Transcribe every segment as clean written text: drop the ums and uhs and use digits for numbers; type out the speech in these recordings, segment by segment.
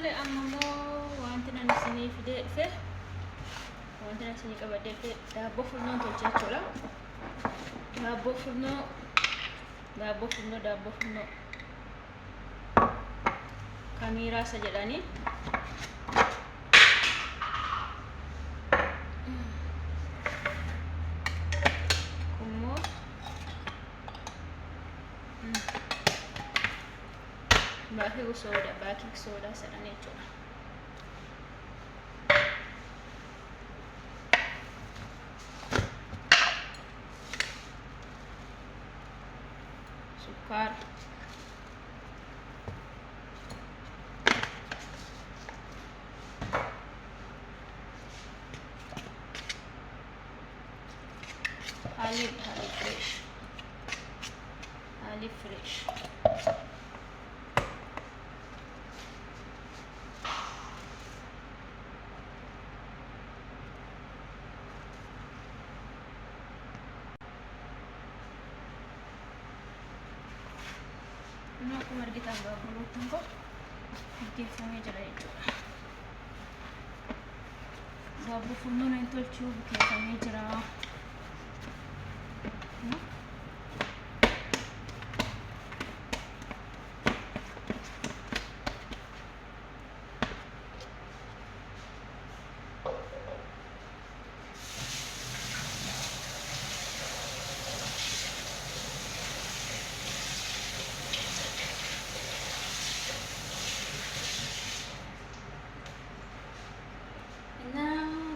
Tole ammoo wanti nan isinii fidee dhufe wanti nan isinii qabadee dhufe daabboo furnoon tolchee jechuudha. Daabboo furnoo kamiiraa isa jedhanii kummoo baakii soodaa jedhanii jechuudha. Sukkaara Halib fresh Aku margitan baabuluutiin koo gaggeeffamee jira jechuudha. Daabboo furnoo nan tolchuu gaggeeffamee jira.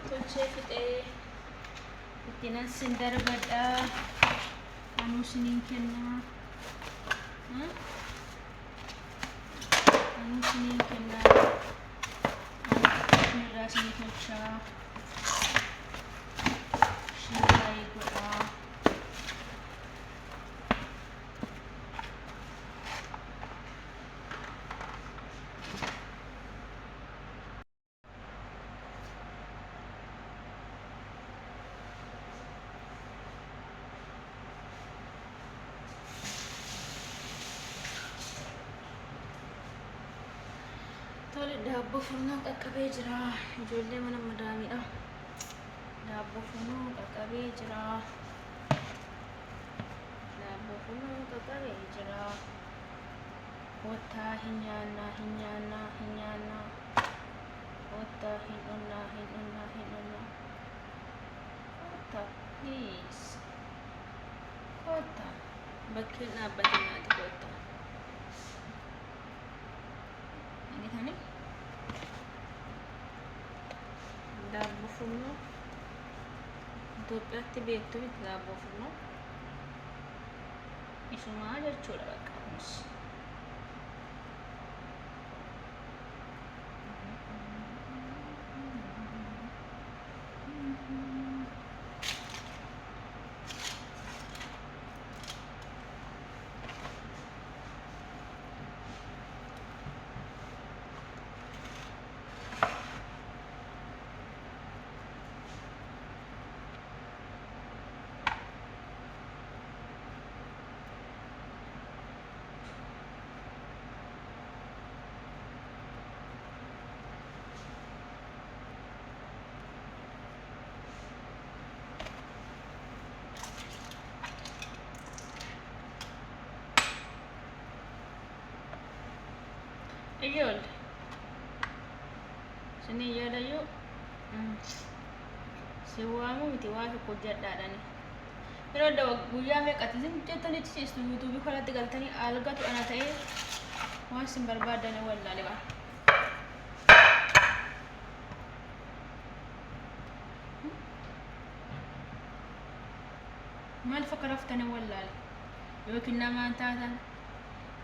Tolchee ittiin asin darbadha. Anuu isiniin kennaa. Irraa isinii tolchaa. Ishee baay'ee godhaa. Daabboo furnoo qaqqabee jira. Ijoollee mana madaamiidha. Daabboo furnoo qaqqabee jira. Kottaa hin nyaannaa. Kottaa hin dhonnaa. Kottaa please. Kottaa bakkeen dhaabbatee naati kottaa. Dhaggeeffanii daabboo furnoo Itoophiyaatti beektu miti daabboo furnoo isumaa jechuudha bakka kunis. Ijoollee isinii yaadayyuu si waamu miti waa tokko hojjedhaadhani. Yeroo adda guyyaa meeqatti isin jettanii ciistu yuutuubii kanatti galtanii algatu ana ta'ee waan isin barbaaddan wallaale bara. Maal fakka raftanii wallaale yookiin namaan taatan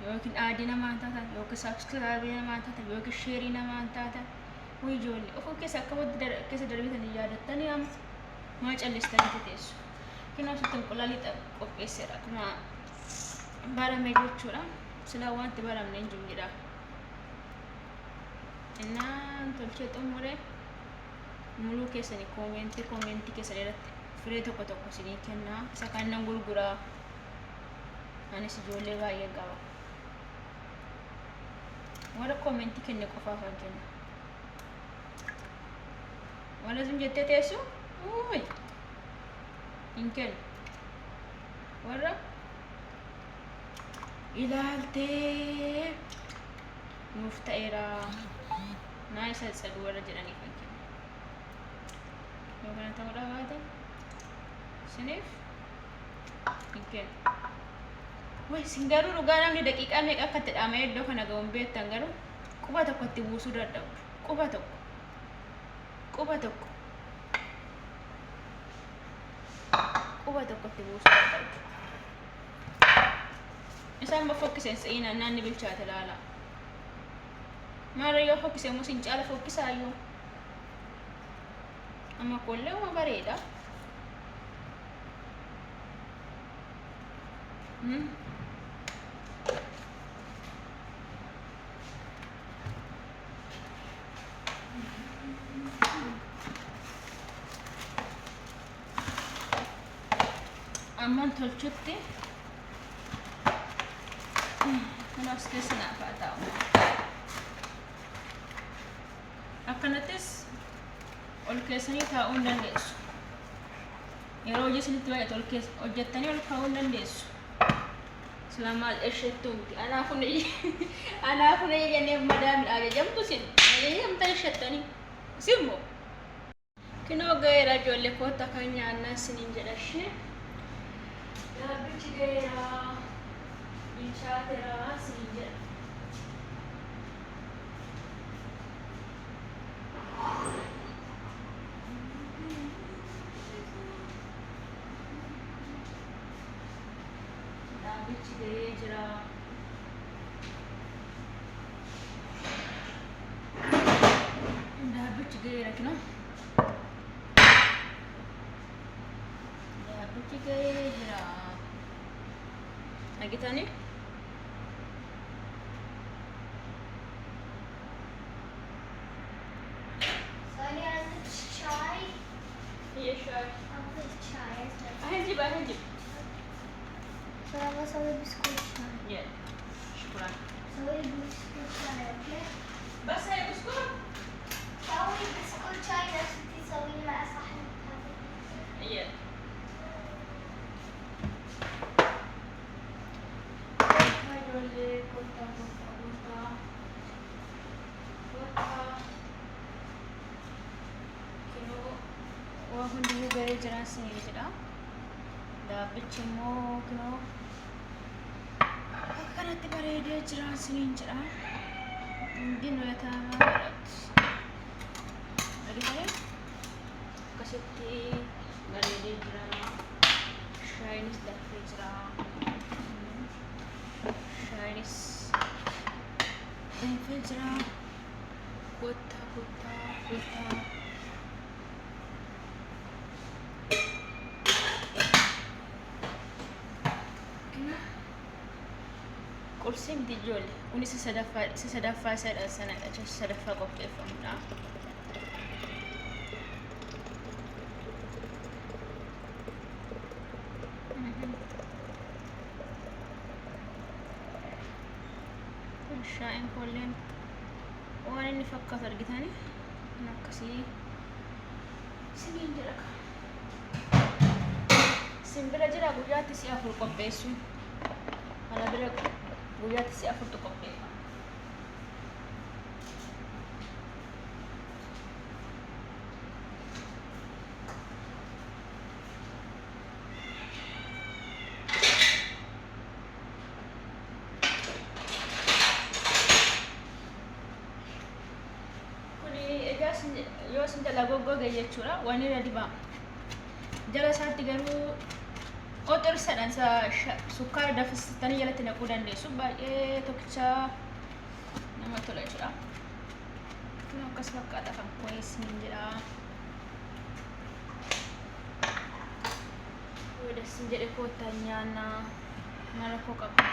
yookiin aadii namaan taatan yookiin saabskiraabii namaan taatan yookiin sheerii namaan taatan ijoollee of keessa akka wadda keessa darbitanii yaadattanii amma maa callistanii teessu. Kinaaf sitten qolalixa qopheesseera akkuma barame jechuudha. Silaa wanti baramne hin jiru jedha. Innaan tolchee xumure muluu keessanii koomentii keessanii irratti firee tokko isinii kennaa. Isa kannan gurguraa. Anis ijoollee baay'ee qaba. warra koomenti kenne qofaaf hojjenna. Wala sun jettee teessu hin kennu. Warra ilaaltee nuuf ta'eera naa isa saduu warra jedhaniif hin kennu. Yoo kana ta'uudhaa baate isiniif hin kennu. Wai sin garuu dhugaa namni daqiiqaa meeqa akka itti dhaamee iddoo kana ga'uun beektan garuu quba tokko itti buusuu dadhabu. Quba tokko itti buusuu dadhabu. Isaan fokkiseen sa'inaan naanni bilchaate ilaala. Maara yoo fokkisee immoo sin caala fokkisaayyuu. Amma kollee uma bareeda. Amman tolchutti kunaas keessa naafaa ta'u. Akkanattis ol keessanii taa'uu hin dandeessu. Yeroo hojii isinitti baay'ate ol keessa hojjettanii ol kaa'uu hin dandeessu. Maal isheettuu miti anaafuu na jennee madaamii ajajamtu sin ajajamta isheettanii simmoo kinoo gaheera ijoollee koota kan nyaannaa isiniin jedhashee yaabbichi gaheera bilchaateera isiniin jedha. Jira daabbichi gaheera kino daabbichi gahee jira nagitanii سوي بسكوت شاي. يلا شكرا. سوي بسكوت شاي اوكي؟ بس هي بسكوت؟ سوي بسكوت شاي نفس اللي تسويه مع صحن هذا. يلا. وهندي غير جراسي جدا. daabbichi immoo kinoo akkanatti bareedee jira isiniin jedha. Hundi nuyatamaa godhatti argitanii akkasitti bareedee jira. Shaayinis dafee jira. Shaayinis dafee jira. Kottaa Kursi miti ijoollee kun isa sadaffaa isadha sanadha jechuun sadaffaa qopheeffamudha. Shaa'in kolleen waan inni fakkaatu argitanii kan akkasii isiniin jedha. Simbira jira guyyaatti si 4 qopheessu. Mana bira guyyaatti si 4 qopheeffa. Yoo isin jala goggoge jechuudha waan irra dibaa jala isaatti garuu qoxirsadhaan sukkaara danfistanii jalatti naquu dandeessu. Baay'ee tokkicha nama tola jechuudha. Kun akkas fakkaata kan qo'eessin jedha. Yoo dassin jedhe koottaan nyaanna mara koo qaba.